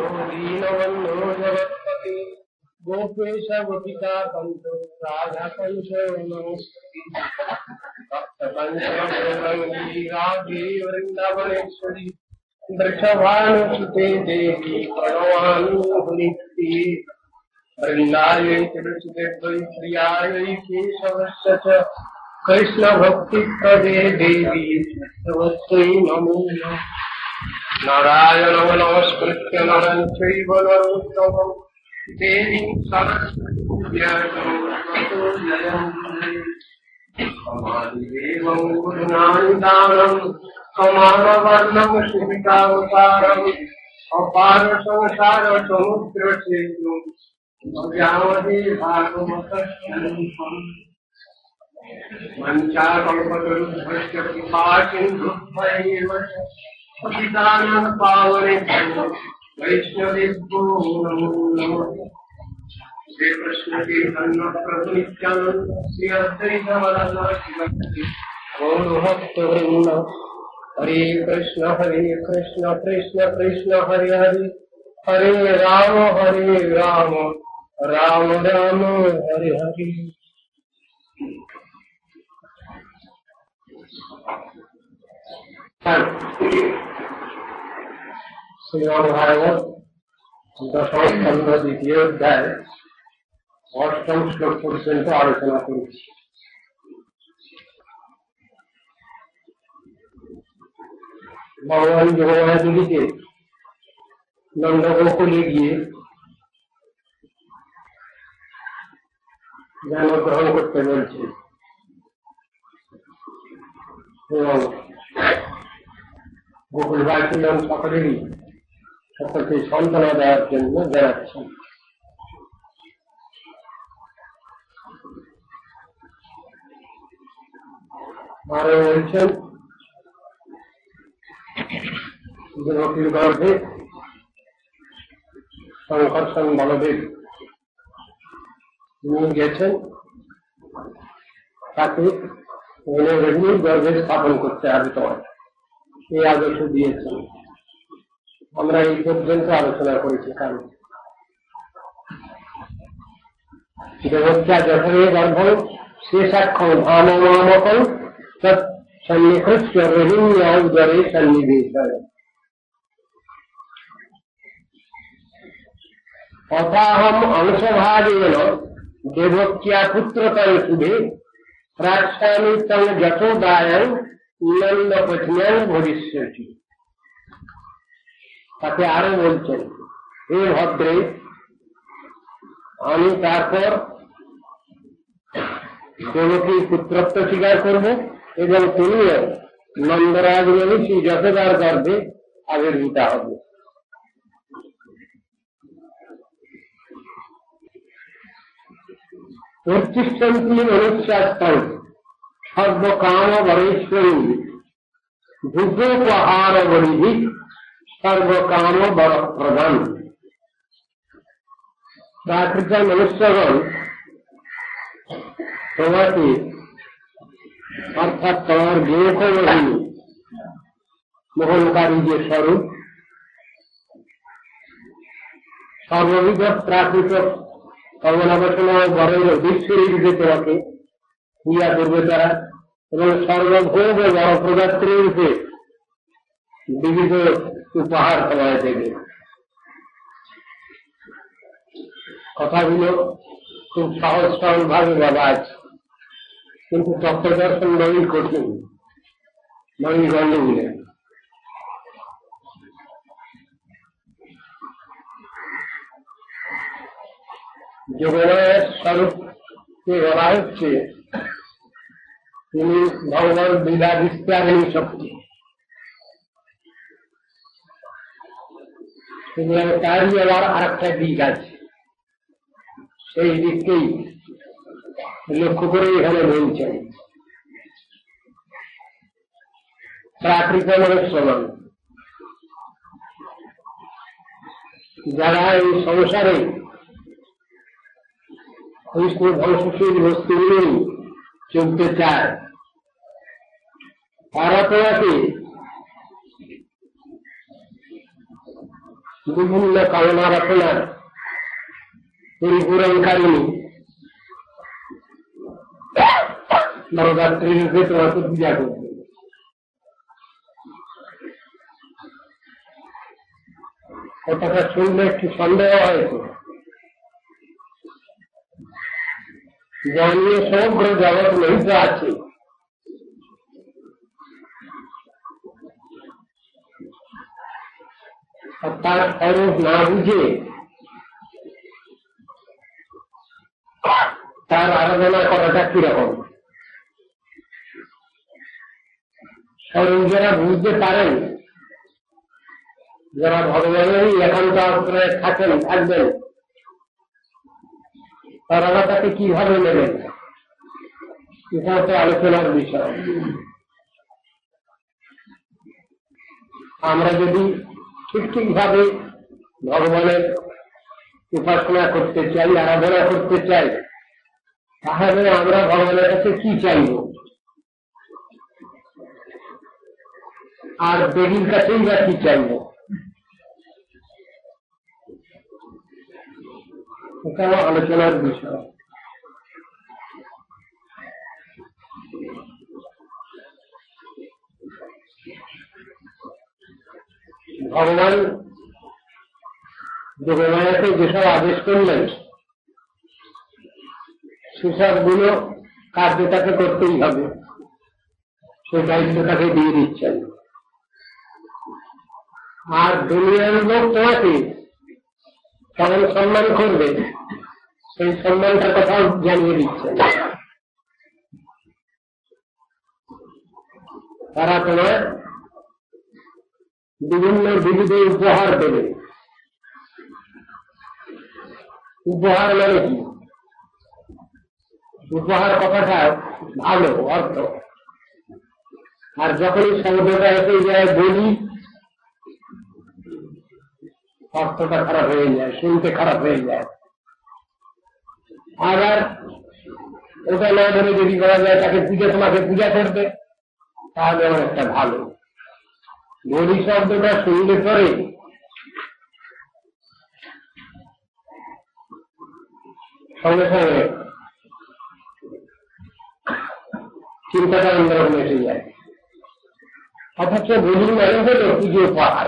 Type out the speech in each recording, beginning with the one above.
दीनबन्धो जगत्पते गोपेश गोपिका बन्धो राधा कंस नमस्ते भक्तवंशी राधे वृंदावनेश्वरी वृषभानुसुते देवी प्रणवानुहरिते वृंदायै तुलसीदेवै प्रियायै केशवस्य च कृष्ण भक्ति प्रदे देवी नमस्ते नमो नमः नारायणं नमस्कृत्य नरं चैव नरोत्तमं देवीं सरस्वतीं व्यासं गुरुनान्दानं समानवर्णं शिविकावतारम् अपार संसार समुद्र सेतुं भजामहे भागवतस्वरूपम् वञ्चाकल्पतरुभ्यश्च कृपासिन्धुभ्यैव पतितानां पावनेभ्यो वैष्णवेभ्यो नमो नमः। श्री कृष्ण चैतन्य प्रभु नित्यानंद श्री अद्वैत गदाधर गौर भक्तवृंद हरे कृष्ण कृष्ण कृष्ण हरे हरे हरे राम राम राम हरे हरे। श्रीमद् भागवत दशम स्कंध द्वितीय अध्याय अष्टम श्लोक पर्यंत आलोचना करेছি। भगवान যমুনা নদীতে নন্দগোকুলে গিয়ে জ্ঞান গ্রহণ করতে বলছে এবং গোকুলবাসীগণ সকলেরই সকলকে সান্ত্বনা দেওয়ার জন্য জানাচ্ছেন। আরো বলছেন দেবকীর গর্ভে শঙ্কর্ষণ বলদেব নিয়ে গেছেন, তাকে রহিণীর গর্ভে স্থাপন করতে হবে তোমার, এই আদেশ দিয়েছেন। আমরা এই পর্যন্ত আলোচনা করেছি। কারণ দেবক্যা যথরে গর্ভম শেষাক্ষম ধামমামকম তৎ সন্নিকৃষ্য রহিণ্যা উদরে সন্নিবেশন অথাহম অংশভাগেন দেবক্যা পুত্রতং শুভে রাজস্বামী তং যশোদায়ং নন্দ পত্ন্যাং ভবিষ্যতি। তাকে আরো বলছেন, হে ভদ্রে, আমি তারপর দেবকীর পুত্রত্ব স্বীকার করব এবং তুমিও নন্দরাজ মনীষী যশোদার গর্ভে আবির্ভূত হবে। প্রতিষ্ঠান্তি মনুষ্যাস্তং সর্বকাম বরেশ্বরী ভুজোপহার বলিধি সর্বকাম বর প্রদান। প্রাকৃত মনুষ্যগণ তোমাকে অর্থাৎ তোমার বিবেকমহী মোহনকারী যে স্বরূপ সর্ববিধ প্রাকৃত কামনাবাসনা বরের অধীশ্বরী রূপে তোমাকে পূজা করবে তারা, এবং সর্বভোগ ও বড় প্রদাত্রী রূপে বিবিধ উপহার তোমায় দেবে। কথাগুলো খুব সহজ সরল ভাবে বলা আছে, কিন্তু তত্ত্বদর্শন বড়ই কঠিন, বড়ই গণ্ডগোলে। যোগমায়ের স্বরূপকে বলা হচ্ছে তিনি ভগবান লীলা বিস্তারিণী শক্তি, তারই আবার আর একটা দিক আছে, সেই দিককেই লক্ষ্য করে এখানে বলছেন। প্রাকৃত মনুষ্যগণ যারা এই সংসারে কৃষ্ণ ধ্বংসশীল বস্তুগুলি চলতে চায়, তারা তোমাকে বিভিন্ন কামনা বাসনার পরিপূরণকারিণী নবরাত্রির রূপে তোমাকে পূজা করবে। কথাটা শুনলে একটু সন্দেহ হয়েছে, জানিয়ে সমগ্র জগৎ মোহিত আছে। তার স্বরূপ না বুঝে তার আরাধনা করাটা কিরকম? স্বরূপ যারা বুঝতে পারেন, যারা ভগবানেরই একান্ত আশ্রয়ে থাকবেন, তারা তাকে কিভাবে নেবেন, এটা হচ্ছে আলোচনার বিষয়। আমরা যদি ঠিকভাবে ভগবানের উপাসনা করতে চাই, আরাধনা করতে চাই, তাহলে আমরা ভগবানের কাছে কি চাইব? আর দেবীর কাছেই বা কি চাইব? এটাও আলোচনার বিষয়। ভগবান যোগমায়াকে যেসব আদেশ করলেন, সেসবগুলো কার্যটাকে করতেই হবে, সেই দায়িত্বটাকে দিয়ে দিচ্ছেন। আর দুনিয়ার লোক তোমাকে কেমন সম্মান করবে, সেই সম্মানটার কথাও জানিয়ে দিচ্ছেন। তারা তোমার বিভিন্ন বিবিধ উপহার দেবে। উপহার মানে কি? উপহার কথাটা ভালো অর্থ, আর যখনই শব্দটা এসে যায় বলি, অর্থটা খারাপ হয়ে যায়, শুনতে খারাপ হয়ে যায়। আবার ওটা না ধরে যদি বলা যায় তাকে তোমাকে পূজা করবে, তাহলে অনেকটা ভালো। বলি শব্দটা শুনলে পরে সঙ্গে সঙ্গে চিন্তাটা অন্যরকম এসে যায়। অথচ বলি মানে হলো পুজো উপহার।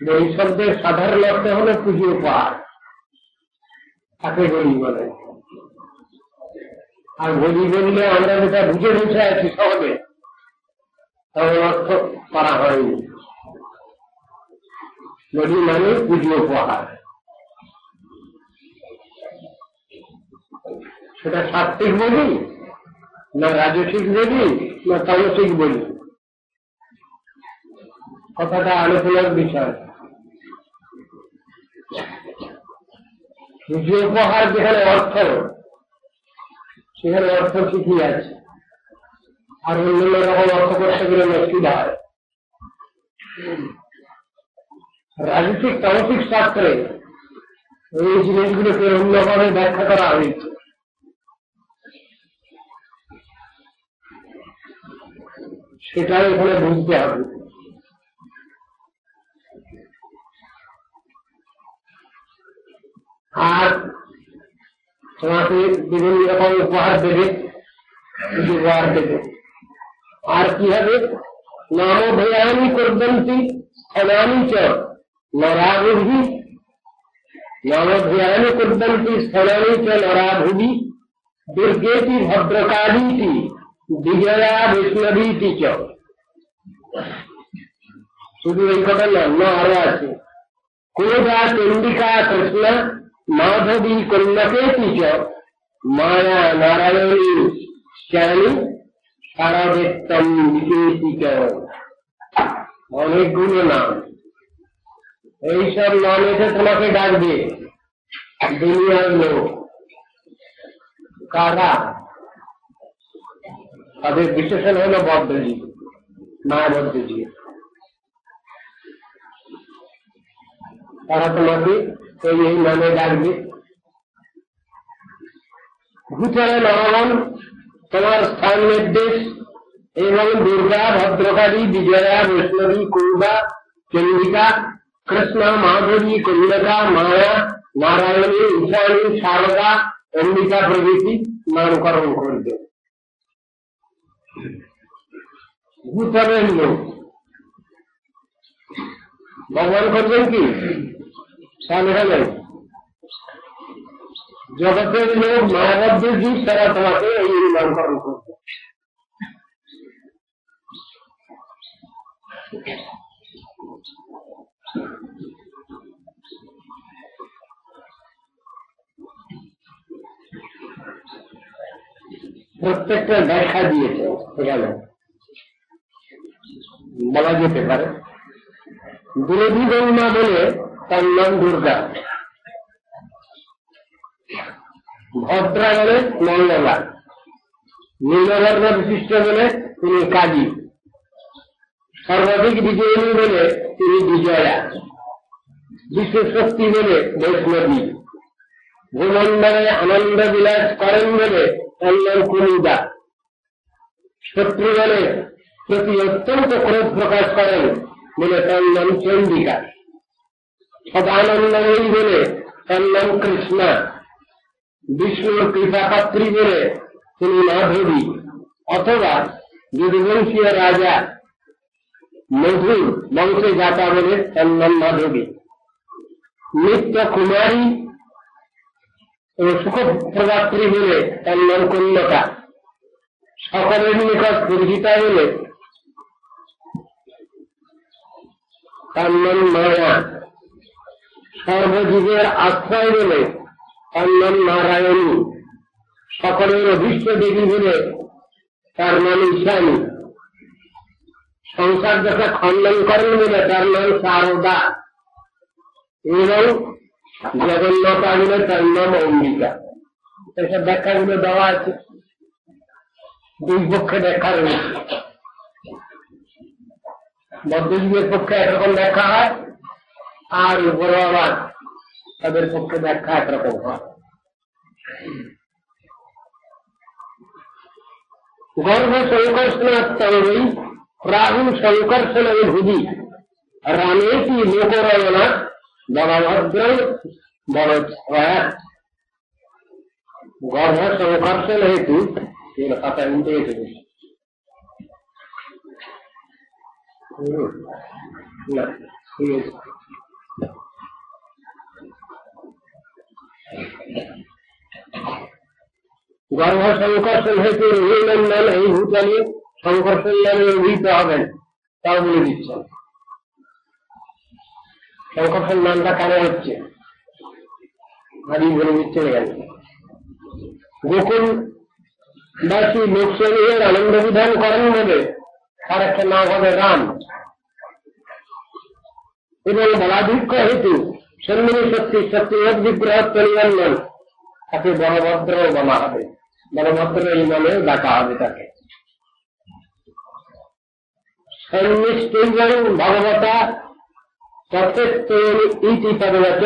বলি শব্দের সাধারণ অর্থ হলো পুজো উপহার, তাকে বলি বলে। আর বলি বললে আমরা যেটা বুঝে বসে আছি সহজে, তেমন অর্থ করা হয়নি। বলি মানে পুজো উপহার। সেটা সাত্ত্বিক বলি, না রাজসিক বলি, না তামসিক বলি, কথাটা আলোচনার বিষয়। পুজো উপহার যেখানে অর্থ, সেখানে অর্থ ঠিকই আছে। আর অন্য রকম অর্থ করতে গেলে অসুবিধা হয়। রাজসিক তামসিক শাস্ত্রে এই জিনিসগুলোকে অন্যভাবে ব্যাখ্যা করা হয়েছে। সেটাই এখানে বুঝতে হবে। আর তোমাকে বিভিন্ন রকম উপহার দেবে, উপহার দেবে। আর কি হবে? নামধেয়ানি করবন্তি স্থলানি চ নরাভুবি, নামধেয়ানি করবন্তি স্থলানি চ নরাভুবি, দুর্গেতি ভদ্রকালীতি বিজয়া বৈষ্ণবীতি চ। শুধু এই কথা না, আরো আছে। কোদা চন্ডিকা কৃষ্ণ মাধবী কন্যাকেতি চ মায়া নারায়ণী শ্যামী সারাবেত্তম বিকেতি চ। অনেকগুলো নাম। এইসব নাম এসে তোমাকে ডাকবে দুনিয়ার লোক। কারা? তাদের বিশেষণ হল বদ্ধজী, মায়াবদ্ধজী। তারা তোমাকে এই নামে ডাকবে। ভূচরে নরমন তোমার স্থান নির্দেশ, এবং দুর্গা, ভদ্রকালী, বিজয়া, বৈষ্ণবী, কুর্বা, চন্ডিকা কৃষ্ণা, মাধবী, কন্যকা, মায়া, নারায়ণী, ঈশানী, শারদা, অম্বিকা প্রভৃতি নামকরণ করবে। ভূতরের লোক ভগবান করবেন কি? সামনে জগতের লোক মায়াবদ্ধ জীব তারা তোমাকে এই নামকরণ করবে। প্রত্যেকটা ব্যাখ্যা দিয়েছে, এখানে বলা যেতে পারে বিরোধী গণনা বলে তার নাম দুর্গা, ভদ্রা বলে মঙ্গলা, নীলবর্ণ বিশিষ্ট বলে তিনি কালী, সর্বাধিক বিজয়িনী বলে তিনি বিজয়া, বিশেষ শক্তি বলে বৈষ্ণবী, ভূমণ্ডলে আনন্দ বিলাস করেন বলে তার নাম কুলিদা, শত্রু বলে প্রতি অত্যন্ত ক্রোধ প্রকাশ করেন বলে তার নাম চন্ডিকা, সদানন্দময়ী বলে তার নাম কৃষ্ণা, বিষ্ণুর কৃপাপাত্রী বলে তিনি মাধবী, অথবা যদুবংশীয় রাজা মধুর বংশে জাতা বলে তার নাম মাধবী, নিত্য কুমারী ও সুখপ্রদাত্রী বলে তার নাম কন্যকা, সকলের নিকট পরিচিতা বলে তার নাম মায়া, সর্বজীবের আশ্রয় বলে তার নাম নারায়ণী, সকলের অভীষ্ট দেবী বলে তার নাম ঈশানী, সংসার দশা খণ্ডন করেন বলে তার নাম শারদা, এবং জগন্নাথা বলে তার নাম অম্বিকা। এসব ব্যাখ্যাগুলো দেওয়া আছে, দুই পক্ষে ব্যাখ্যা রয়েছে। মধ্যযুগের পক্ষে একরকম ব্যাখ্যা হয়, আর উপরে আবার তাদের পক্ষে ব্যাখ্যা একরকম হয়। গর্ভ সংকর্ষণাত্মী প্রাহুল সংকর্ষণ ভুজি রামেটি লোকরয়না বড়ভদ্র বড় ছয়া। গর্ভ সংকর্ষণ হেতু কথা উল্টে গেছে, না গর্ভ সংকর্ষণ হেতু রঘুনন্দন এই ভূতালী সংকর্ষণ নামে অভিহিত হবেন, তাও বলে দিচ্ছেন। সংকর্ষণ নামটা কেন হচ্ছে আদি বলে দিচ্ছেন এখানে। গোকুলবাসী লোকসমূহের আনন্দ বিধান করেন বলে তার একটা নাম হবে রাম, এবং বলাধিক্য হেতু সন্মিনী শক্তি শক্তিভোগ বিগ্রহ পরিবর্তন তাকে বলভদ্র বলা হবে, বলভদ্র এই নামে ডাকা হবে তাকে। সন্নিষ্ঠৈবং ভগবতা সত্যেন ইতি পদবচ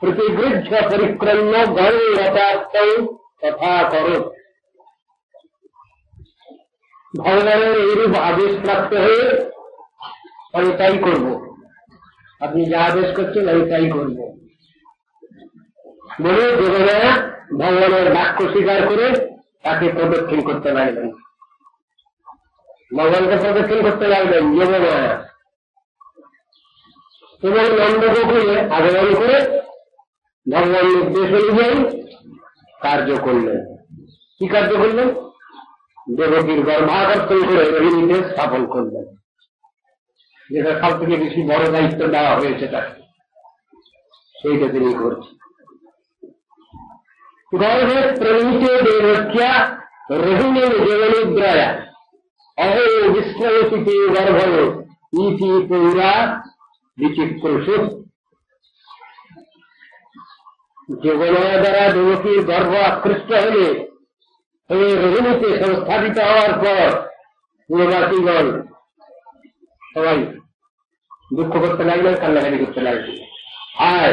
প্রতিগৃহ্য পরিক্রম্য গৌরতার্থং তথা করো। ভগবানের এইরূপ আদেশ প্রাপ্ত হয়ে আমি তাই করবো, আপনি যা আদেশ করছেন আমি তাই করবো বলে যোগমায়া ভগবানের বাক্য স্বীকার করে তাকে প্রদক্ষিণ করতে লাগলেন। ভগবানকে প্রদক্ষিণ করতে লাগলেন যোগমায়া, এবং নন্দগোকুলে আগমন করে ভগবান নির্দেশ অনুযায়ী কার্য করলেন। কি কার্য করলেন? দেবকীর গর্ভাকর্ষণ করে রোহিণীকে স্থাপন করলেন, যেটা সব থেকে বেশি বড় দায়িত্ব দেওয়া হয়েছে তাকে, সেইটা তিনি করছেন। গর্ভে প্রণীতে দেবক্যা রোহিণী জীবনিদ্রয়া অহো বিশ্রমসিতে গর্ভ ইতি পৌরা বিচিত্র। যোগমায়া দ্বারা দেবকীর গর্ভ আকৃষ্ট হলে রোহিণীতে সংস্থাপিত হওয়ার পর পুরবাসীগণ সবাই দুঃখ করতে লাগলেন, কান্নাকাটি করতে লাগলেন। আর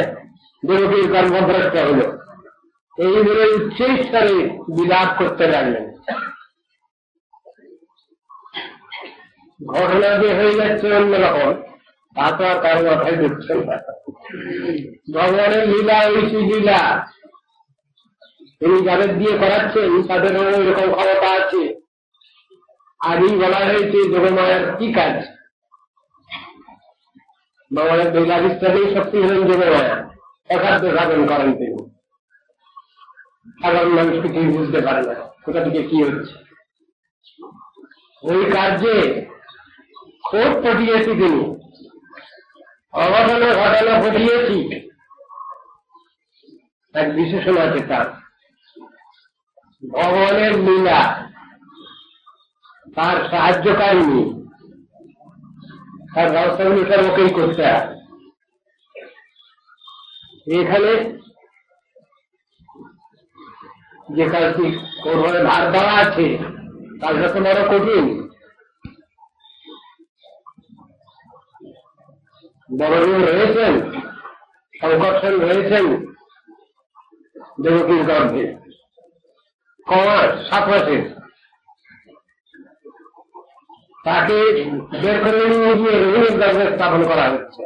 দেবকীর গর্ভভ্রষ্ট হল, এই বলে উচ্চৈস্তরে বিলাপ করতে লাগলেন। ঘটনা যে হয়ে যাচ্ছে অন্যরকম, তা তো আর কারো মাথায় ঢুকছে না। ভগবানের লীলা ঐশী লীলা, তিনি যাদের দিয়ে করাচ্ছেন তাদেরও এরকম ক্ষমতা আছে। আগেই বলা হয়েছে যোগমায়ার কি কাজ। ভগবানের লীলা বিস্তারেই শক্তি হলেন যোগমায়া, অসাধ্য সাধন করেন তিনি। সাধারণ মানুষ কিছুই বুঝতে পারে না কোথা থেকে কি হচ্ছে। ওই কার্যে খুব পটিয়েছি তিনি, অঘটনা ঘটনা ঘটিয়েছি, এক বিশেষণ আছে তার। ভগবানের লীলা, তার সাহায্যকারিণী, তার ব্যবস্থাগুলো সব ওকেই করতে হয়। এখানে যে কাজটি করবার ভার দেওয়া আছে তার যত বড় কঠিন। বড়দেব রয়েছেন, সংকর্ষণ রয়েছেন দেবকীর গর্ভে 7 মাসে, তাকে বের করে নিয়ে গিয়ে রোহিণীর গর্ভে স্থাপন করা হচ্ছে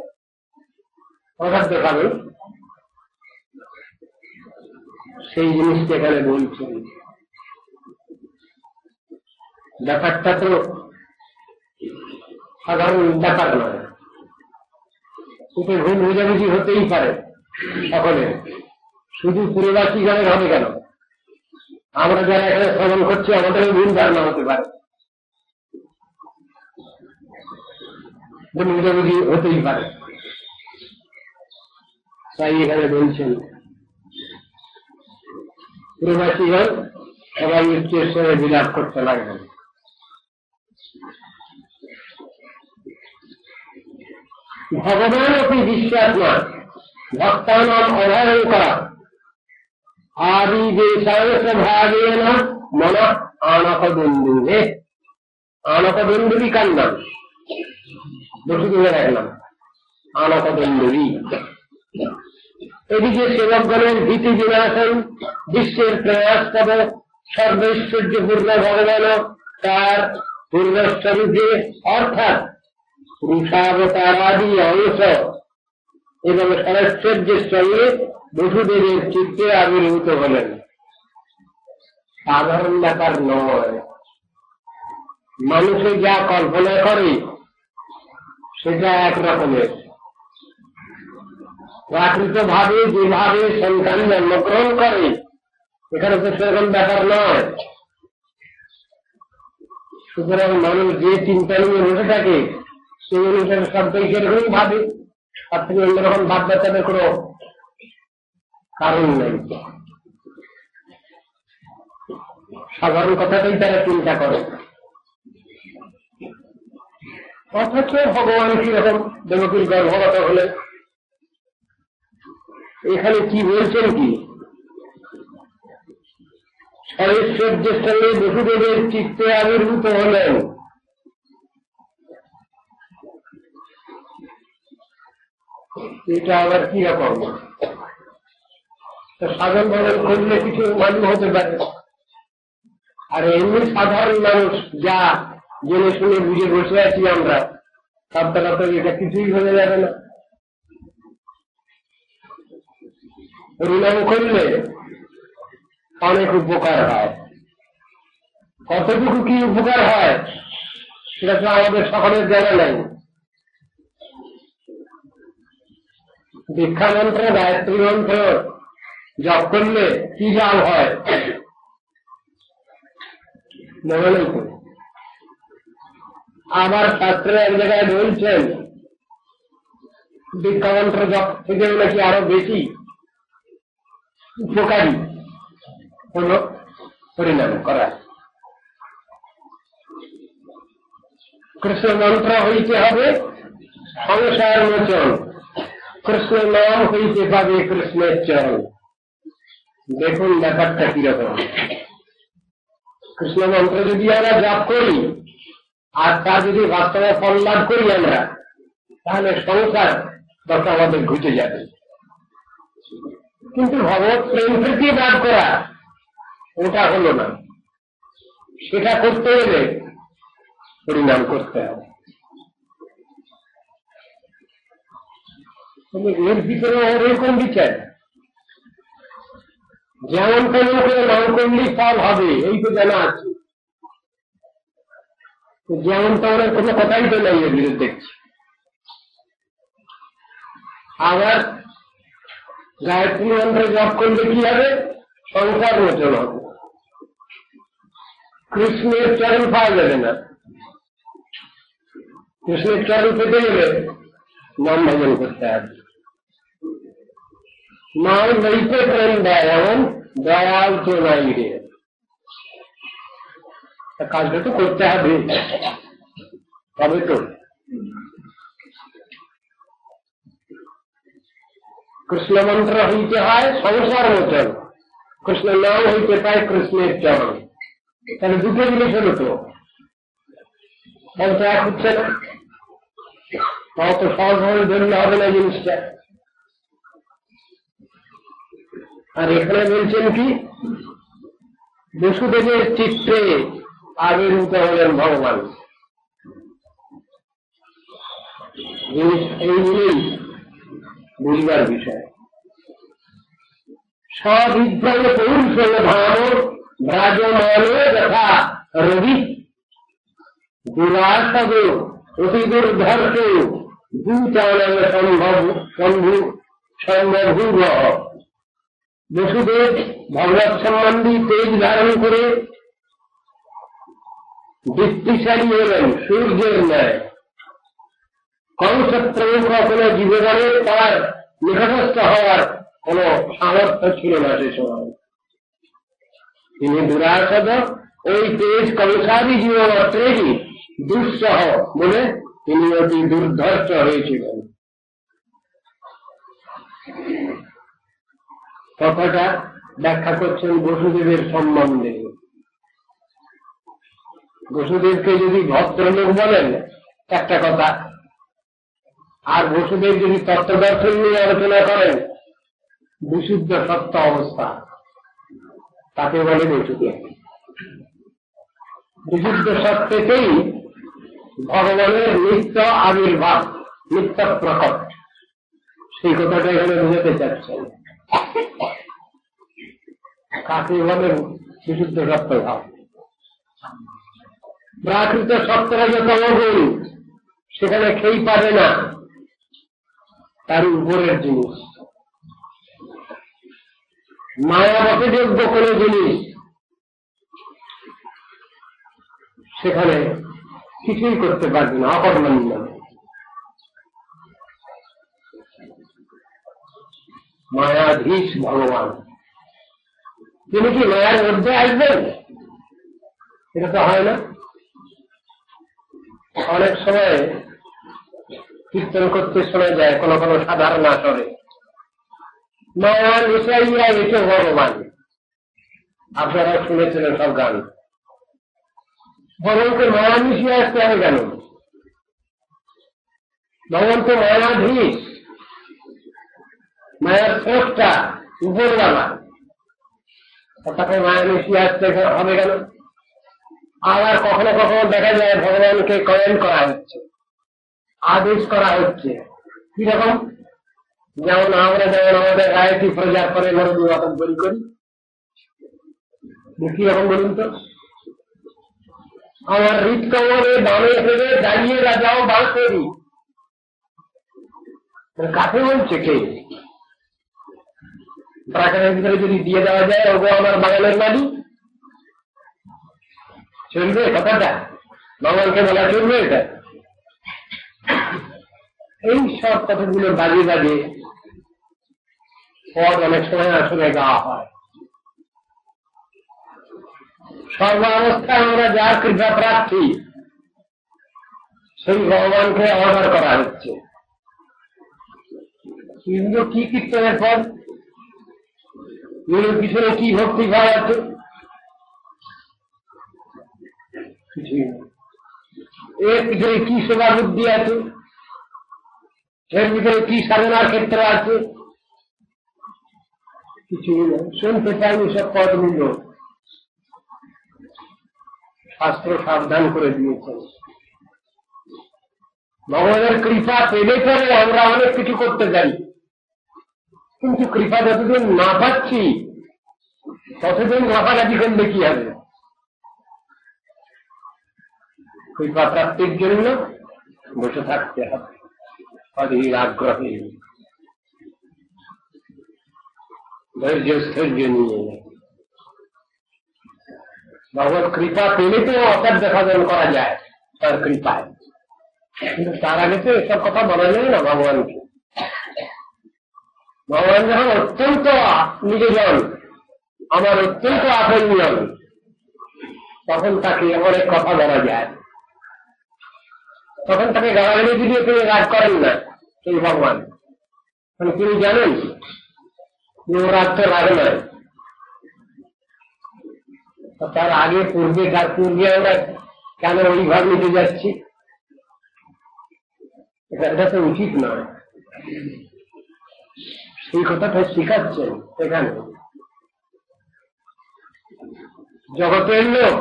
অসাধ্য কারণ। সেই জিনিসটা এখানে বলছেন। ব্যাপারটা তো সাধারণ ব্যাপার নয়, কিন্তু ভুল বুঝাবুঝি হতেই পারে সকলে। শুধু পুরবাসী জনের হবে কেন? আমরা যারা এখানে শ্রবণ করছি আমাদেরও ভুল ধারণা হতে পারে, ভুল বুঝাবুঝি হতেই পারে। তাই এখানে বলছেন পুরবাসীগণ সবাই ঈশ্বরে বিলাপ করতে লাগবেন। ভগবান অতি বিশ্বাস না ভক্তানাম অভয়ং করা আদি দেশাংশ ভাগেন মন আনকদন্দুরে। আনকদন্দুরি কার নাম? বসুদেবের এক নাম আনকদন্দুরি। এদিকে সেবকগণের ভীতি বিনাশন, বিশ্বের প্রয়াস পদ সর্বৈশ্বর্যপূর্ণ ভগবান তার পূর্ণস্বরূপে অর্থাৎ পুরুষাবতারাদি অংশ এবং সরৈশ্বর্যের সঙ্গে বসুদেবের চিত্তে আবির্ভূত হলেন। সাধারণ ব্যাপার নয়। মানুষে যা কল্পনা করে সেটা এক রকমের, প্রাকৃত ভাবে যেভাবে সন্তান জন্মগ্রহণ করে এখানে তো সেরকম ব্যাপার নয়। সুতরাং মানুষ যে চিন্তা নিয়ে বসে থাকে সেই অনুসারে সবটাই সেরকমই ভাবে, তার থেকে অন্যরকম ভাবনা তাদের কোনো কারণ নেই। সাধারণ কথাটাই তারা চিন্তা করে। অথচ ভগবান কিরকম দেবকীর গর্ভগত হলে এখানে কি বলছেন কি? সরৈশ্বর্যের সঙ্গে বসুদেবের চিত্তে আবির্ভূত হলেন। এটা আবার কি রকম? সাধারণভাবে করলে কিছু মালুম হতে পারে, আর এমনি সাধারণ মানুষ যা জেনে শুনে বুঝে বসে আছি আমরা, তার দ্বারা তো এটা কিছুই হয়ে যাবে না। হরিনাম করলে অনেক উপকার হয়। কতটুকু কি উপকার হয় সেটা তো আমাদের সকলের জানা নাই। দীক্ষা মন্ত্র, গায়ত্রী মন্ত্র জপ করলে কি লাভ হয় মনে নেই তো। আবার শাস্ত্রে এক জায়গায় বলছেন দীক্ষা মন্ত্র জপ থেকে নাকি আরো বেশি উপকারী হল হরিনাম করা। কৃষ্ণ মন্ত্র হইতে হবে সংসার মোচন, কৃষ্ণ নাম হইতে পাবে কৃষ্ণের চরণ। দেখুন ব্যাপারটা কিরকম। কৃষ্ণ মন্ত্র যদি আমরা জপ করি আর তার যদি বাস্তবে ফল লাভ করি আমরা, তাহলে সংসার দরকার আমাদের ঘুচে যাবে। কিন্তু ভগবত প্রেম থেকে লাভ করা ওটা হলো না। সেটা করতে হলে হরিনাম করতে হবে। এর ভিতরে এরকম বিচার, যেমন তেমন করে নাম করলেই ফল হবে এই তো জানা আছে, যেমন তেমন কোনো কথাই তো নাই এর বিরুদ্ধে দেখছি। আবার গায়ত্রী মন্ত্র জপ করলে কি হবে? সংসার মোচন হবে, কৃষ্ণের চরণ পাওয়া যাবে না। কৃষ্ণের চরণ পেতে গেলে নাম ভজন করতে হবে। নাম লইতে প্রেম দেয় এমন দয়াল তো নাই রে, কাজটা তো করতে হবে, তবে তো কৃষ্ণ মন্ত্র হইতে হয় সংসার মোচন, কৃষ্ণ নাম হইতে পায় কৃষ্ণের চরণ। তাহলে দুটো জিনিস হলো তো, বলতে এক হচ্ছে না, অত সহজভাবে ধরলে হবে না জিনিসটা। আর এখানে বলছেন কি, বসুদেবের চিত্রে আবির্ভূত হলেন ভগবান, এইগুলোই বুঝবার বিষয়। সবিভ্রম পৌরুষ ধাম ভ্রাজমানো যথা রবি দুরাসদ অতি দুর্ধর্ষ ভূতানন্দ সম্ভব। বসুদেব ভগবত সম্বন্ধী তেজ ধারণ করে দীপ্তিশালী হলেন সূর্যের ন্যায়। কংসপ্রমুখ কোন জীবগণের তার নিকটস্থ হওয়ার কোন সামর্থ্য ছিল না সে সময়। তিনি দুরাসদ, ওই তেজ কংসারী জীবমাত্রেরই দুঃসহ বলে তিনি অতি দুর্ধর্ষ হয়েছিলেন। কথাটা ব্যাখ্যা করছেন বসুদেবের সম্বন্ধে। বসুদেবকে যদি ভদ্রলোক বলেন একটা কথা, আর বসুদেব যদি তত্ত্বদর্শন নিয়ে আলোচনা করেন বিশুদ্ধ সত্য অবস্থা, তাকে বলে বসুদেব। বিশুদ্ধ সত্যতেই ভগবানের নিত্য আবির্ভাব, নিত্য প্রকট, সেই কথাটা এখানে বুঝাতে চাচ্ছেন। কাকে বলে বিশুদ্ধ সত্যভাব? প্রাকৃত সত্যরা যত অগুণ, সেখানে খেই পাবে না, তার উপরের জিনিস। মায়াবতযোগ্য কোন জিনিস সেখানে কিছুই করতে পারবে না, অকর্মণ্য। মায়াধীশ ভগবান, তিনি কি মায়ার মধ্যে আসবেন? এটা তো হয় না। অনেক সময় কীর্তন করতে শোনা যায় কোন কোন সাধারণ আসরে, মায়া মিশাইয়া এসে ভগবান। আপনারা শুনেছিলেন সব গান। ভগবানকে মায়া মিশিয়ে আসতে হবে কেন? ভগবান তো মায়াধীশ, মায়ার স্রষ্টা, উপরওয়ালা, তাকে মায়া মিশিয়ে আসতে হবে কেন? আবার কখনো কখনো দেখা যায় ভগবানকে কমেন্ট করা হচ্ছে, আদেশ করা হচ্ছে। কিরকম? যেমন আমরা যেমন আমাদের রায়টি প্রচার করে মরণ বলি করি, কিরকম বলুন তো? আমার হৃদ কমলে বামে ফেলে দাঁড়িয়ে রাজাও বাঁশরি, কাকে বলছে কে? প্রাকারের ভিতরে যদি দিয়ে দেওয়া যায়, ওগো আমার বাগানের মালি, চলবে কথাটা? ভগবানকে বলা চলবে এটা? এই সব কথাগুলো বাজে বাজে পদ অনেক সময় আসলে গাওয়া হয়। সর্বাবস্থায় আমরা যার কৃপা প্রার্থী, সেই ভগবানকে অর্ডার করা হচ্ছে। কিন্তু কি কীর্তনের পদ, পিছনে কি ভক্তি ভাব আছে? এর পিছনে কি সেবা বুদ্ধি আছে? এর ভিতরে কি সাধনার ক্ষেত্র আছে? কিছুই না। শুনতে চাইনি সব পদগুলো, শাস্ত্র সাবধান করে দিয়েছেন। ভগবানের কৃপা পেলে পরে আমরা অনেক কিছু করতে পারি, কিন্তু কৃপা যতদিন না পাচ্ছি ততদিন লাফালাফি করলে কি হবে? কৃপা প্রাপ্তির জন্য বসে থাকতে হবে অধীর আগ্রহে, ধৈর্য স্থৈর্য নিয়ে। ভগবত কৃপা পেলে তো অসাধ্য সাধন করা যায় তার কৃপায়, কিন্তু তার আগে তো এসব কথা বলা যায় না ভগবানকে। ভগবান যখন অত্যন্ত নিজজন, আমার অত্যন্ত আপনজন, তখন তাকে অনেক কথা বলা যায়, তখন তাকে গালাগালি দিয়ে তিনি রাগ করেন না সেই ভগবান। তিনি জানেন যে ও রাগ তো রাগ নয়। তার আগে পূর্বে তার পূর্বে আমরা কেন ওই ভাব নিতে যাচ্ছি? এটা তো উচিত নয়। সেই কথাটা শিখাচ্ছেন এখানে। জগতের লোক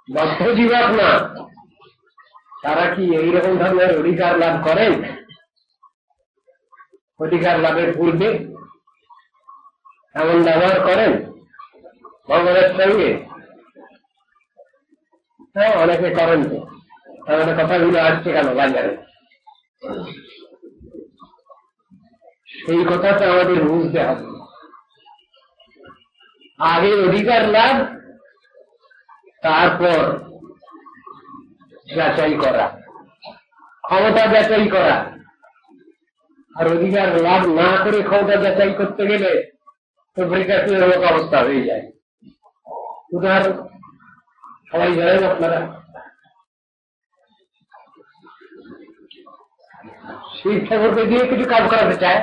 বদ্ধ জীবাত্মা তারা কি এইরকম ধরনের অধিকার লাভ করেন? অধিকার লাভের পূর্বে এমন ব্যবহার করেন ভগবানের সঙ্গে? হ্যাঁ, অনেকে করেন। তো তাহলে কথাগুলো আসছে কেন বাজারে? সেই কথাটা আমাদের বুঝতে হবে। আগে অধিকার লাভ, তারপর যাচাই করা, ক্ষমতা যাচাই করা। আর অধিকার লাভ না করে ক্ষমতা যাচাই করতে গেলে তো ব্রেকারের মতো অবস্থা হয়ে যায়। উদাহরণ সবাই জানেন আপনারা, শিব ঠাকুরকে দিয়ে কিছু কাজ করাতে চায়,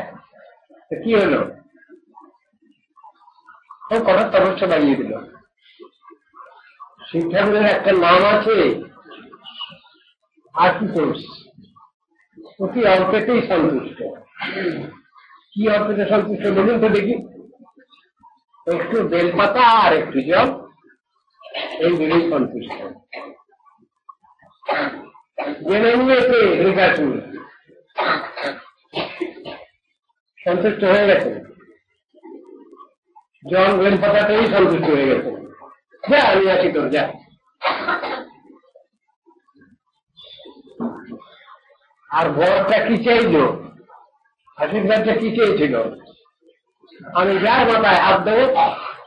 কি হলো? ও কঠোর তপস্যা বাড়িয়ে দিল। শিব ঠাকুরের একটা নাম আছে আশুতোষ, অতি অল্পেতেই সন্তুষ্ট। কি অল্পেতে সন্তুষ্ট বলুন তো দেখি? একটু বেলপাতা আর একটু জল, এই দুটোই সন্তুষ্ট। জেনে নিয়েছে রেখাসুর, সন্তুষ্ট হয়ে গেছে। জল বেলপাতাতেই সন্তুষ্ট হয়ে গেছে। যা আমি আসি তোর, যা। আর বরটা কি চাইল? আশীর্বাদটা কি চেয়েছিল? আমি যার মাথায় হাত দেবো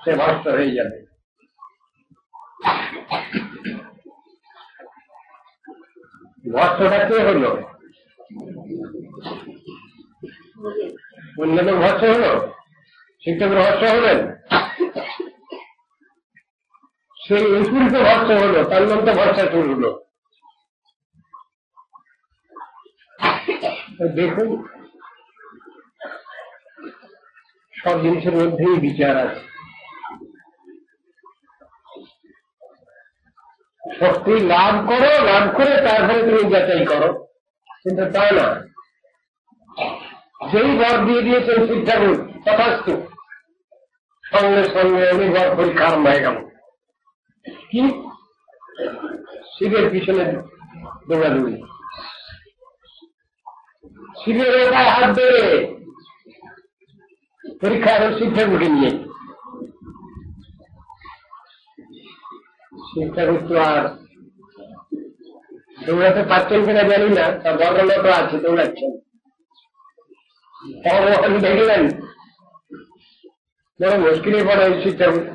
সে ভস্ত হয়ে যাবে। ভস্তটা কে হলো? অন্যান্য ভস্ত হলো? শিক্ষক ভস্ত হলেন? সেই অসুরকে ভস্ত হলো, তার নাম তো ভস্তাসুর হলো। দেখুন, সব জিনিসের মধ্যেই বিচার আছে। শক্তি লাভ করো, লাভ করে তারপরে তুমি যাচাই করো, কিন্তু তা না। যেই বর দিয়ে দিয়েছেন শিব ঠাকুর, তথাস্তু, সঙ্গে সঙ্গে উনি বর পরীক্ষা আরম্ভ হয়ে গেল। কি? শিবের পিছনে দৌড়াদৌড়ি, শিবের ওটায় হাত ধরে পরীক্ষা এখন শিব ঠাকুরকে নিয়ে। শিব ঠাকুর তো আর দৌড়াতে পারছেন কিনা জানি না, তার বর্ণনা তো আছে, দৌড়াচ্ছেন। ভগবান দেখলেন বড় মুশকিলে পড়ে শিব ঠাকুর।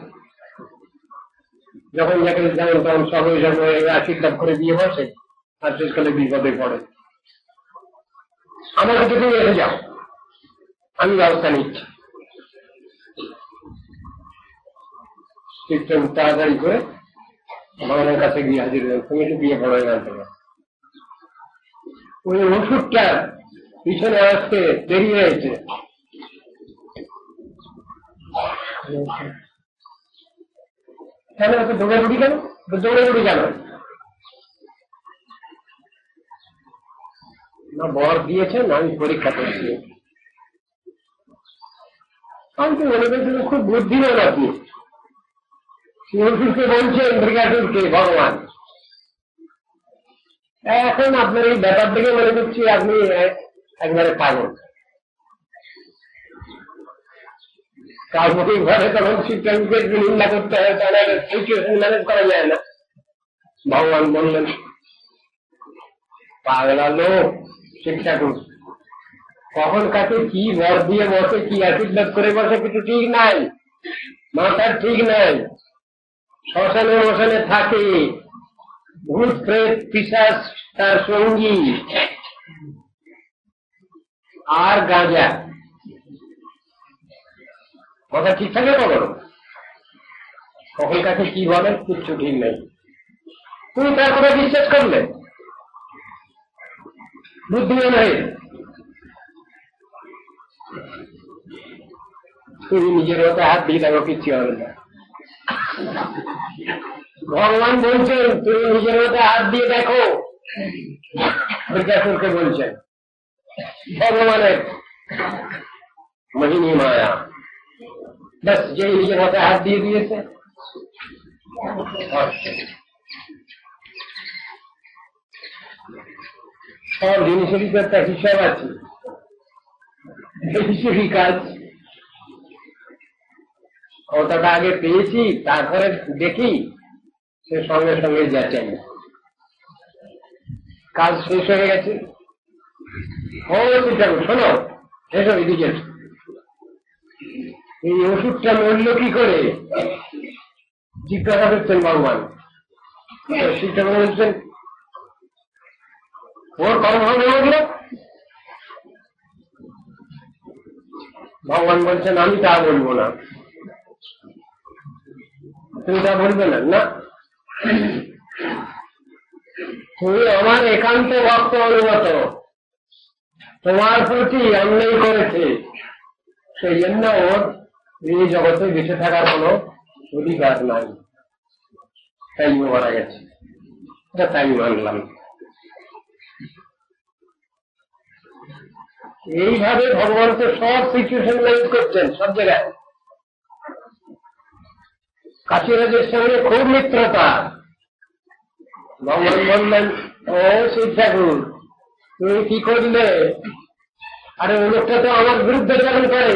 যখন যাকে যেমন তখন সব আশীর্বাদ করে দিয়ে বসে, আর শেষকালে বিপদে পড়ে। আমার কাছে তুমি এসে যাও, আমি ব্যবস্থা নিচ্ছি। শিব ঠাকুর তাড়াতাড়ি করে ভগবানের কাছে গিয়ে হাজির হলেন। তুমি একটু বিয়ে পড়ে জানতে পারো, ওই ওষুধটা পিছনে আসতে দেরি হয়েছে। কেন এত দৌড়াদৌড়ি কেন? দৌড়াদৌড়ি কেন? না বর দিয়েছেন, আমি পরীক্ষা করছি। আমি তো মনে করছি খুব বুদ্ধিমান আপনি। শিবকে বলছেন মৃগাসুরকে ভগবান, এখন আপনার এই ব্যাপার থেকে মনে করছি আপনি একবারে পাগল। কাজমুখী ঘরে তখন শিক্ষাকে নিন্দা করতে হয়, তাহলে সিচুয়েশন ম্যানেজ করা যায় না। ভগবান বললেন পাগলা লোক শিক্ষা করুন, কখন কাছে কি বর দিয়ে বসে, কি আশীর্বাদ করে বসে কিছু ঠিক নাই, মাথার ঠিক নাই। শ্মশানে মশানে থাকে, ভূত প্রেত পিশাচ তার সঙ্গী, আর গাঁজা। কথা ঠিক থাকে কখনো, কখন কাছে কি বলে কিচ্ছু ঠিক নেই। তুমি তার কথা বিশ্বাস করলে বুদ্ধিমান হয়ে তুমি নিজের মতো হাত দিয়ে দেখো, কিচ্ছু হবে না। ভগবান বলছেন তুমি নিজের মতো হাত দিয়ে দেখো, বৃদ্ধাসুরকে বলছেন ভগবানের মহিনী মায়া। বাস যে নিজের মতো হাত দিয়ে দিয়েছে, সব জিনিসেরই তো একটা হিসাব আছে, হিসেবই কাজ। ওটাটা আগে পেয়েছি, তারপরে দেখি, সে সঙ্গে সঙ্গে যাচ্ছেন, কাজ শেষ হয়ে গেছে। ও চিন্তা করো, শোনো এসব এদিকে, এই ওষুধটা মরল কি করে জিজ্ঞাসা করছেন ভগবান। শিক্ষা বলছেন ওর কর্ম হবে মরল। ভগবান বলছেন আমি তা বলবো না। তুমি তা বলবে না? না, তুমি আমার একান্ত ভক্ত অনুগত, তোমার প্রতি অন্যায় করেছে, সেই জন্য ওর এই জগতে বেঁচে থাকার কোন অধিকার নাই, তাই ও মারা গেছে। এটা তাই মানলাম। এইভাবে ভগবান তো সব সিচুয়েশন ম্যানেজ করছেন, সব জায়গায়। কাশীরাজের সঙ্গে খুব মিত্রতা। ভগবান বললেন ও শিব ঠাকুর তুমি কি করলে? আরে ওই লোকটা তো আমার বিরুদ্ধে চালন করে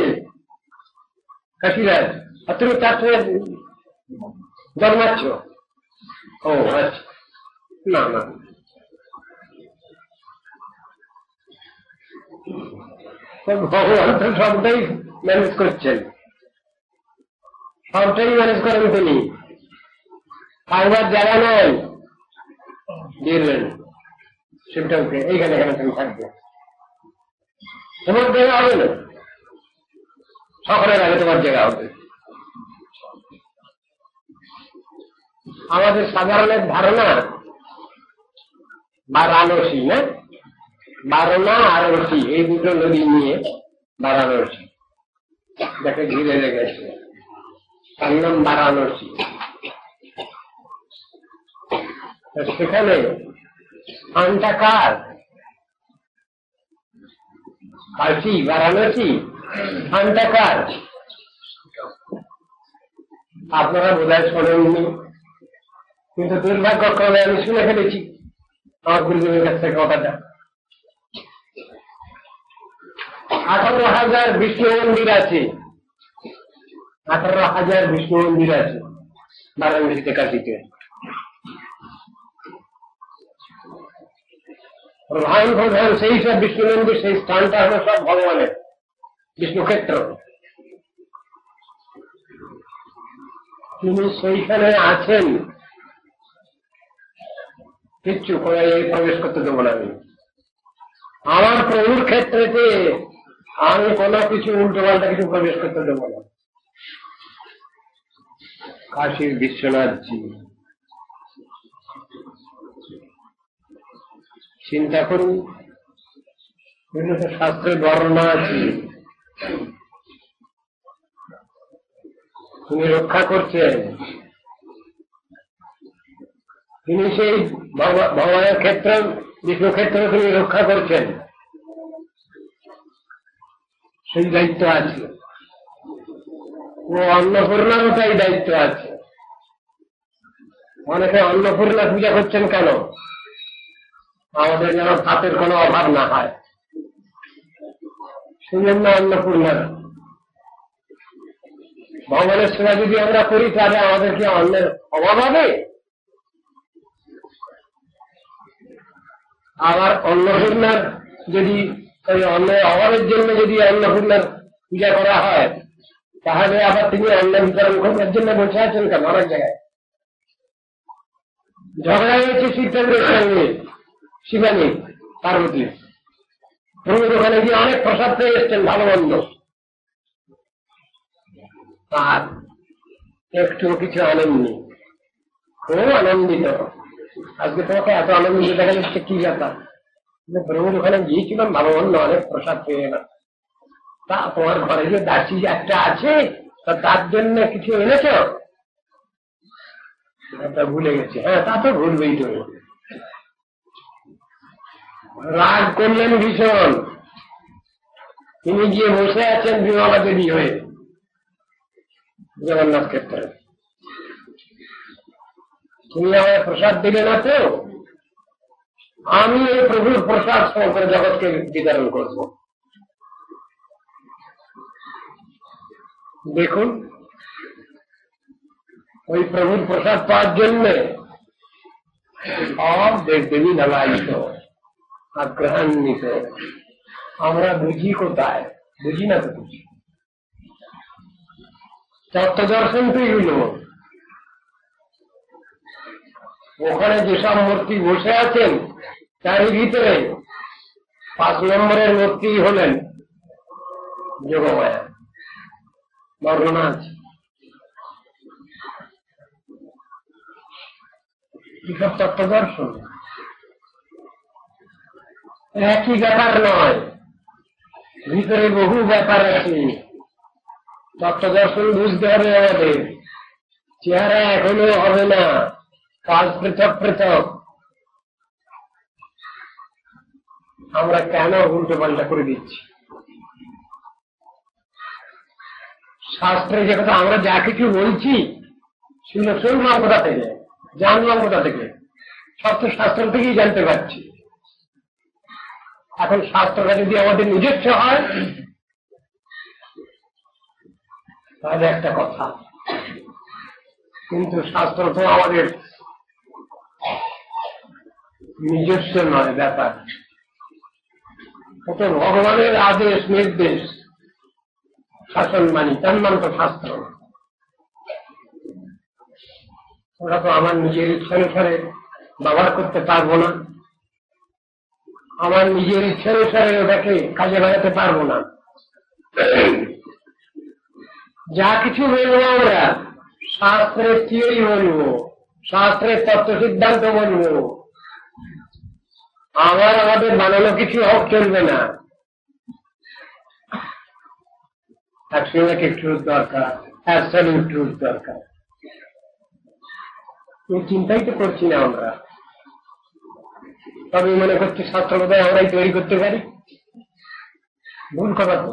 কাশীরাজ, আর তুমি তার সঙ্গে জন্মাচ্ছ। ও আচ্ছা, না না, ভগবান তো সবটাই ম্যানেজ করছেন, সবটাই ম্যানেজ করেন তিনি। খাইবার জায়গা নয়, দিলেন শিবটাকে এইখানে এখানে তুমি থাকবে, তোমার জায়গা হবে না, সকলের আগে তোমার জায়গা হবে। আমাদের সাধারণের ধারণা বারাণসী, না বারণা আর রশি, এই দুটো নদী নিয়ে বারাণসী যাকে ঘিরে রেখেছে, তার নাম বারাণসী। সেখানে স্থানটা কার? কাশী বারাণসী, স্থানটা কার? আপনারা বোধহয় শোনেননি, কিন্তু দুর্ভাগ্যক্রমে আমি শুনে ফেলেছি আমার গুরুদেবের কাছ থেকে কথাটা। 18,000 বিষ্ণু মন্দির আছে, 18,000 বিষ্ণু মন্দির আছে বারাণসীতে, কাশীতে। প্রধান প্রধান সেই সব বিষ্ণু মন্দির, সেই স্থানটা হলো সব ভগবানের বিষ্ণুক্ষেত্র। তিনি সেইখানে আছেন, কিচ্ছু করে প্রবেশ করতে দেবো না আমি। আমার প্রভুর ক্ষেত্রেতে আমি কোনো কিছু উল্টো পাল্টা কিছু প্রবেশ করতে দেবো না। কাশীর বিশ্বনাথজি, চিন্তা করুন, শাস্ত্রে বর্ণনা আছে, তিনি রক্ষা করছেন, তিনি সেই ভগবানের ক্ষেত্র বিষ্ণু ক্ষেত্র তিনি রক্ষা করছেন, সেই দায়িত্ব আছে। ও অন্নপূর্ণারও তাই দায়িত্ব আছে। অনেকে অন্নপূর্ণা পূজা করছেন কেন? আমাদের যেন ভাতের কোনো অভাব না হয়, সেই জন্য অন্নপূর্ণার ভগবানের সেবা যদি আমরা করি তাহলে আমাদের কি অন্নের অভাব হবে? আবার অন্নপূর্ণার যদি ওই অন্নের অভাবের জন্য যদি অন্নপূর্ণার পূজা করা হয় তাহলে আবার তিনি অন্ন বিতরণ করার জন্য বসে আছেন কেন? অনেক জায়গায় ঝগড়া হয়েছে শিব ঠাকুরের সঙ্গে শিবানী পার্বতী, প্রভুর ওখানে গিয়ে অনেক প্রসাদ পেয়ে এসছেন, ভালো মন্দ, আর একটু কিছু আনন্দ, খুব আনন্দিত। আজকে তোমাকে এত আনন্দিত দেখা যাচ্ছে, কি ব্যাপার? প্রভুর ওখানে গিয়েছিলাম, ভালো মন্দ অনেক প্রসাদ পেয়ে গেলাম, তা তোমার ঘরে যে দাসী একটা আছে তার জন্য কিছু এনেছ? ভুলে গেছে। হ্যাঁ, তা তো ভুলবেই তুমি। রাগ করলেন ভীষণ, তিনি গিয়ে বসে আছেন বিমলা দেবী হয়ে জগন্নাথ ক্ষেত্রে। তুমি আমায় প্রসাদ দিলে না তো, আমি এই প্রভুর প্রসাদ সমগ্র জগৎকে বিতরণ করব। দেখুন, ওই প্রভুর প্রসাদ পাওয়ার জন্য সব দেবদেবী লালায়িত, আগ্রহান্বিত। আমরা বুঝি কোথায়? বুঝি না তো বুঝি। তত্ত্ব দর্শন তো এগুলো। ওখানে যেসব মূর্তি বসে আছেন তারই ভিতরে 5 নম্বরের মূর্তি হলেন যোগমায়া, বর্ণনা আছে। এসব তত্ত্ব দর্শন একই ব্যাপার নয়, ভিতরে বহু ব্যাপার আছে। তত্ত্ব দর্শন বুঝতে হবে আমাদের, চেহারা এখনো হবে না, কাজ পৃথক পৃথক। আমরা কেন উল্টো পাল্টা করে দিচ্ছি? শাস্ত্রে যে কথা আমরা যা কিছু বলছি শুনলাম কোথা থেকে, জানলাম কোথা থেকে? সব তো শাস্ত্র থেকেই জানতে পারছি। এখন শাস্ত্রটা যদি আমাদের নিজস্ব হয় তাহলে একটা কথা, কিন্তু শাস্ত্র তো আমাদের নিজস্ব নয় ব্যাপার, ওটা ভগবানের আদেশ নির্দেশ শাসন মানি, তার নাম তো শাস্ত্র। ওটা তো আমার নিজের ইচ্ছা অনুসারে ব্যবহার করতে পারবো না, আমার নিজের ইচ্ছা অনুসারে ওটাকে কাজে লাগাতে পারবো না। যা কিছু বলবো আমরা শাস্ত্রের থিওরি বলবো, শাস্ত্রের তত্ত্ব সিদ্ধান্ত বলবো, আমাদের বানানো কিছু হোক চলবে না। অ্যাবসলিউট ট্রুথ দরকার, অ্যাবসলিউট ট্রুথ দরকার। চিন্তাই তো করছি না আমরা, তবে মনে করছি শাস্ত্র বোধহয় আমরাই তৈরি করতে পারি। ভুল কথা তো।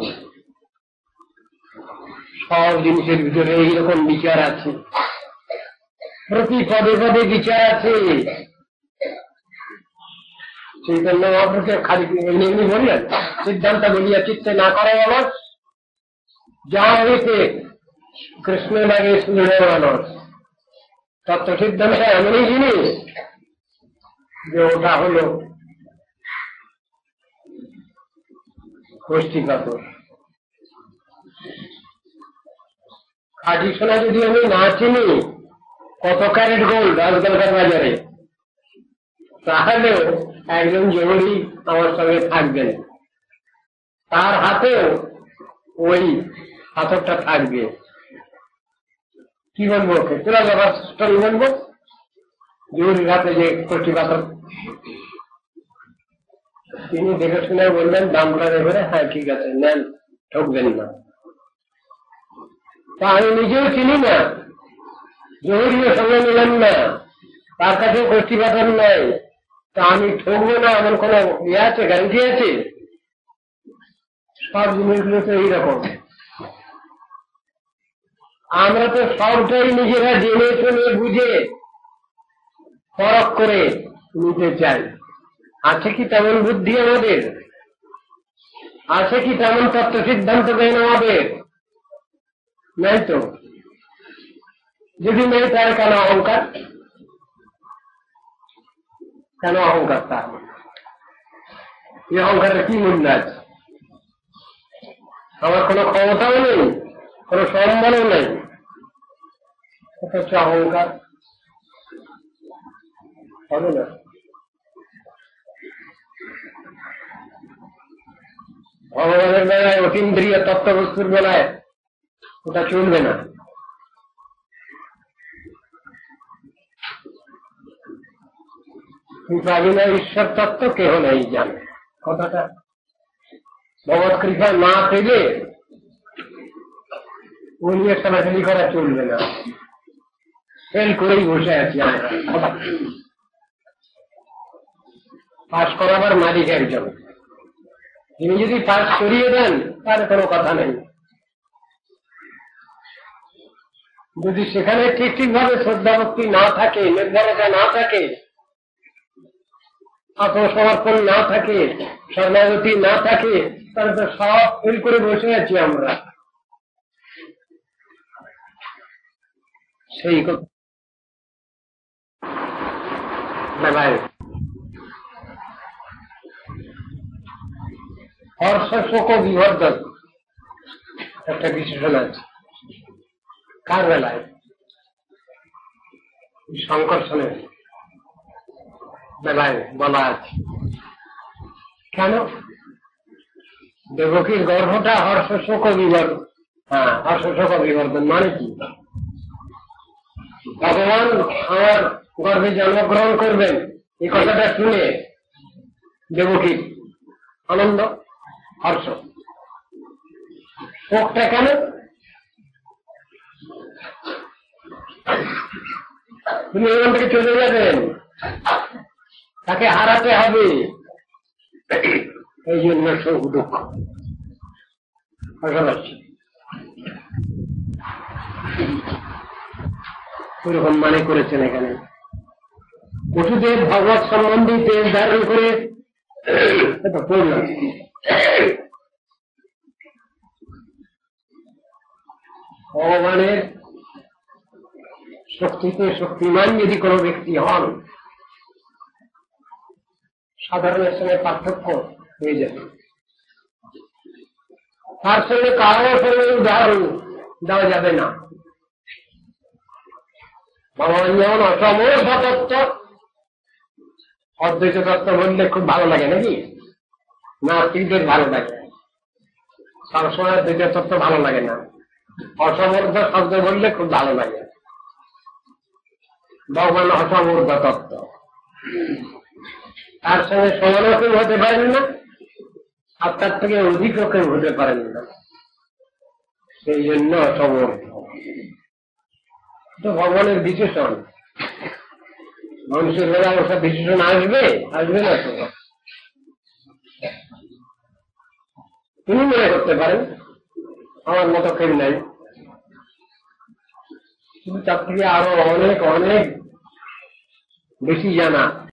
সব জিনিসের ভিতরে এইরকম বিচার আছে, প্রতি পদে পদে বিচার আছে। চৈতন্য মহাপ্রভুকে খালি এমনি বললেন, সিদ্ধান্ত বলিয়া চিত্তে না করে মানুষ, যা হয়েছে কৃষ্ণ লাগে শুনে মানুষ। তত্ত্ব সিদ্ধান্ত এমনই জিনিস যে ওটা হল গোষ্ঠী পাথর। খাঁটি সোনা যদি আমি না চিনি কত ক্যারেট গোল্ড আজকালকার বাজারে, তাহলেও একজন জরুরি আমার সঙ্গে থাকবেন, তার হাতেও ওই পাথরটা থাকবে। কি বলবো ওকে? তোরা ব্যবস্থা বলবো জরুরি হাতে যে কোটি পাথর। তিনি দেখে শুনে বললেন, দামটা এবারে হ্যাঁ ঠিক আছে নেন, ঠকবেন না। তা আমি নিজেও চিনি না, জরুরিও সঙ্গে নিলেন না, তার কাছে গোষ্ঠী পাথর নাই, তা আমি ঠকবো না এমন কোন ইয়ে আছে, গ্যারান্টি আছে? সব জিনিসগুলো তো এইরকম। আমরা তো সবটাই নিজেরা জেনে শুনে বুঝে পরখ করে নিতে চাই, আছে কি তেমন বুদ্ধি আমাদের? আছে কি তেমন তত্ত্ব সিদ্ধান্ত দেন আমাদের? নাই তো। যদি নেই তার কেন অহংকার? কেন অহংকার? তার এই অহংকারের কি মূল্য আছে? আমার কোনো ক্ষমতাও নেই, কোনো সম্মানও নেই, অথচ অহংকার হবে না। ভগবানের বেলায়, অতীন্দ্রিয় তত্ত্ববস্তুর বেলায় ওটা চলবে না। কৃপাবিনা ঈশ্বর তত্ত্ব কেহ নেই জানে, কথাটা ভগবত কৃপা না পেলে ও নিয়ে খেলাখেলি করা চলবে না। ফেল করেই বসে আছি আমরা। পাস করাবার মালিক একজন, তিনি যদি পাস করিয়ে দেন তার কোনো কথা নেই। যদি সেখানে ঠিক ঠিকভাবে শ্রদ্ধাভক্তি না থাকে, নির্ভরতা না থাকে, আত্মসমর্পণ না থাকে, শরণাগতি না থাকে, তাহলে তো সব ফেল করে বসে আছি আমরা। সেই কথা ভাই, হর্ষ শোক বিবর্ধক একটা বিশেষণ আছে। কার বেলায়? সংকর্ষণের বেলায় বলা আছে। কেন? দেবকীর গর্ভটা হর্ষ শোক বিবর্ধন। হ্যাঁ, হর্ষ শোক বিবর্ধন মানে কি? ভগবান আমার গর্ভে জন্মগ্রহণ করবেন, এই কথাটা শুনে দেবকীর আনন্দ, হর্ষ। শোকটা কেন? তিনি এখান থেকে চলে যাবেন, তাকে হারাতে হবে, এই জন্য শোক দুঃখ। ওইরকম মানে করেছেন এখানে। পশুদেব ভগবত সম্বন্ধী তেজ ধারণ করে পড়লাম। ভগবানের শক্তিতে শক্তিমান যদি কোনো ব্যক্তি হন, সাধারণের সঙ্গে পার্থক্য হয়ে যাবে। তার সঙ্গে কারোর সঙ্গে উদাহরণ দেওয়া যাবে না। ভগবান যেমন অসমর্থ তত্ত্ব, অদ্বৈত তত্ত্ব বললে খুব ভালো লাগে নাকি? নাস্তিকদের ভালো লাগে, সবসময় অদ্বৈত তত্ত্ব ভালো লাগে না। অসমর্থ শব্দ বললে খুব ভালো লাগে। ভগবান অসমর্থ তত্ত্ব, তার সঙ্গে সমান কেউ হতে পারেন না, আর তার থেকে অধিকও কেউ হতে পারেন না, সেই জন্য অসমর্থ। তো ভগবানের বিশেষণ, মানুষের বেলা ওসব বিশেষণ আসবে আসবে না তো? তিনি মনে করতে পারেন আমার মতো কেউ নাই, কিন্তু তার থেকে আরো অনেক অনেক বেশি জানা